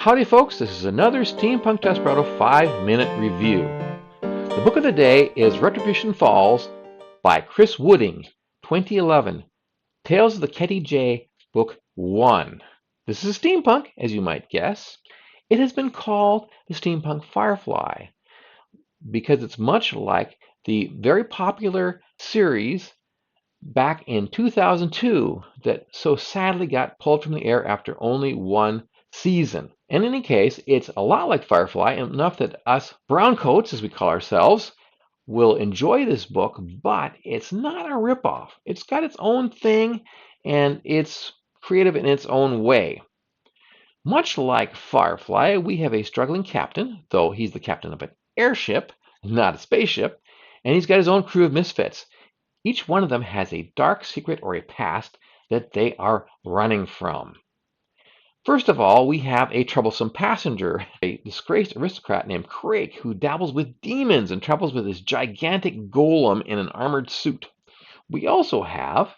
Howdy folks, this is another Steampunk Desperado 5-minute review. The book of the day is Retribution Falls by Chris Wooding, 2011. Tales of the Ketty J, Book 1. This is steampunk, as you might guess. It has been called the Steampunk Firefly because it's much like the very popular series back in 2002 that so sadly got pulled from the air after only one season. In any case, it's a lot like Firefly, enough that us Browncoats, as we call ourselves, will enjoy this book, but it's not a ripoff. It's got its own thing, and it's creative in its own way. Much like Firefly, we have a struggling captain, though he's the captain of an airship, not a spaceship, and he's got his own crew of misfits. Each one of them has a dark secret or a past that they are running from. First of all, we have a troublesome passenger, a disgraced aristocrat named Craig, who dabbles with demons and travels with his gigantic golem in an armored suit. We also have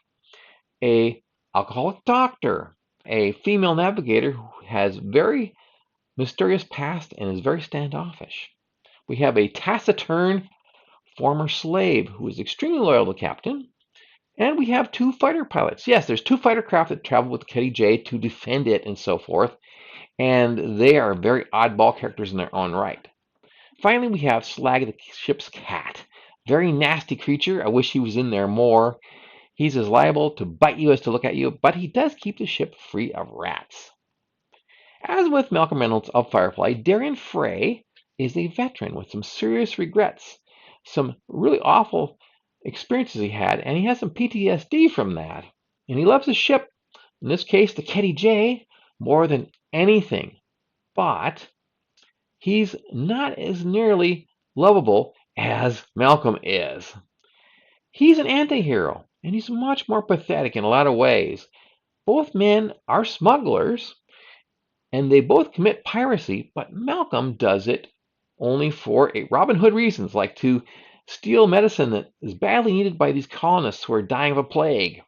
a alcoholic doctor, a female navigator who has very mysterious past and is very standoffish. We have a taciturn former slave who is extremely loyal to the captain. And we have two fighter pilots. Yes, there's two fighter craft that travel with Ketty J to defend it and so forth. And they are very oddball characters in their own right. Finally, we have Slag the ship's cat. Very nasty creature. I wish he was in there more. He's as liable to bite you as to look at you, but he does keep the ship free of rats. As with Malcolm Reynolds of Firefly, Darian Frey is a veteran with some serious regrets. Some really awful experiences he had, and he has some PTSD from that. And he loves his ship, in this case the Ketty J, more than anything. But he's not as nearly lovable as Malcolm is. He's an anti-hero, and he's much more pathetic in a lot of ways. Both men are smugglers, and they both commit piracy, but Malcolm does it only for Robin Hood reasons, like to steal medicine that is badly needed by these colonists who are dying of a plague.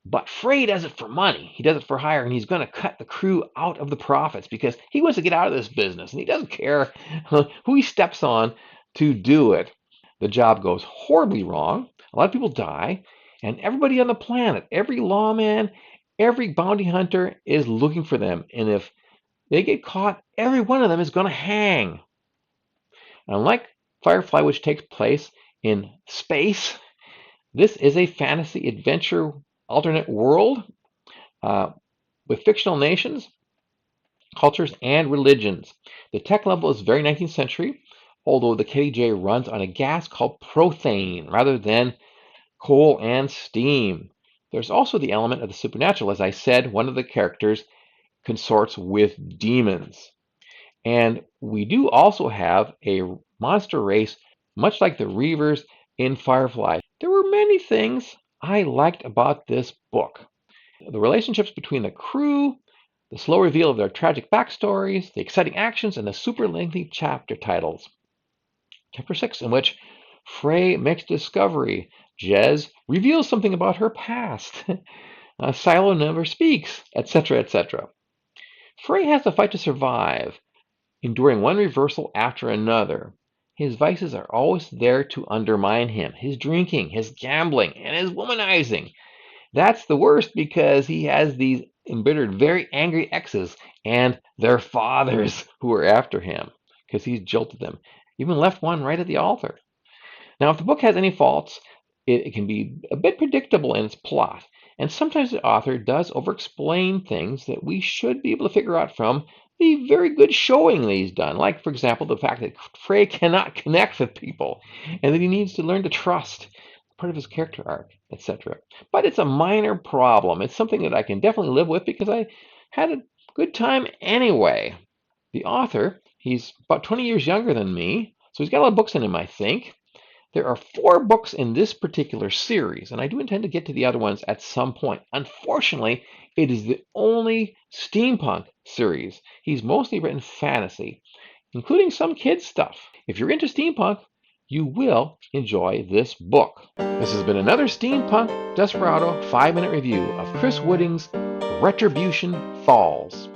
But Frey does it for money. He does it for hire, and he's going to cut the crew out of the profits because he wants to get out of this business, and he doesn't care who he steps on to do it. The job goes horribly wrong. A lot of people die, and everybody on the planet, every lawman, every bounty hunter is looking for them. And if they get caught, every one of them is going to hang. Unlike Firefly, which takes place in space, this is a fantasy adventure alternate world with fictional nations, cultures, and religions. The tech level is very 19th century, although the Ketty J runs on a gas called prothane rather than coal and steam. There's also the element of the supernatural. As I said, one of the characters consorts with demons. And we do also have a monster race, much like the Reavers in Firefly. There were many things I liked about this book. The relationships between the crew, the slow reveal of their tragic backstories, the exciting actions, and the super lengthy chapter titles. Chapter 6, in which Frey makes discovery. Jez reveals something about her past. Silo never speaks, etc., etc. Frey has to fight to survive, enduring one reversal after another. His vices are always there to undermine him. His drinking, his gambling, and his womanizing. That's the worst because he has these embittered, very angry exes and their fathers who are after him because he's jilted them. Even left one right at the altar. Now, if the book has any faults, it can be a bit predictable in its plot. And sometimes the author does over-explain things that we should be able to figure out from the very good showing that he's done. Like, for example, the fact that Frey cannot connect with people and that he needs to learn to trust, part of his character arc, etc. But it's a minor problem. It's something that I can definitely live with because I had a good time anyway. The author, he's about 20 years younger than me, so he's got a lot of books in him, I think. There are 4 books in this particular series, and I do intend to get to the other ones at some point. Unfortunately, it is the only steampunk series. He's mostly written fantasy, including some kids stuff. If you're into steampunk, you will enjoy this book. This has been another Steampunk Desperado 5-minute review of Chris Wooding's Retribution Falls.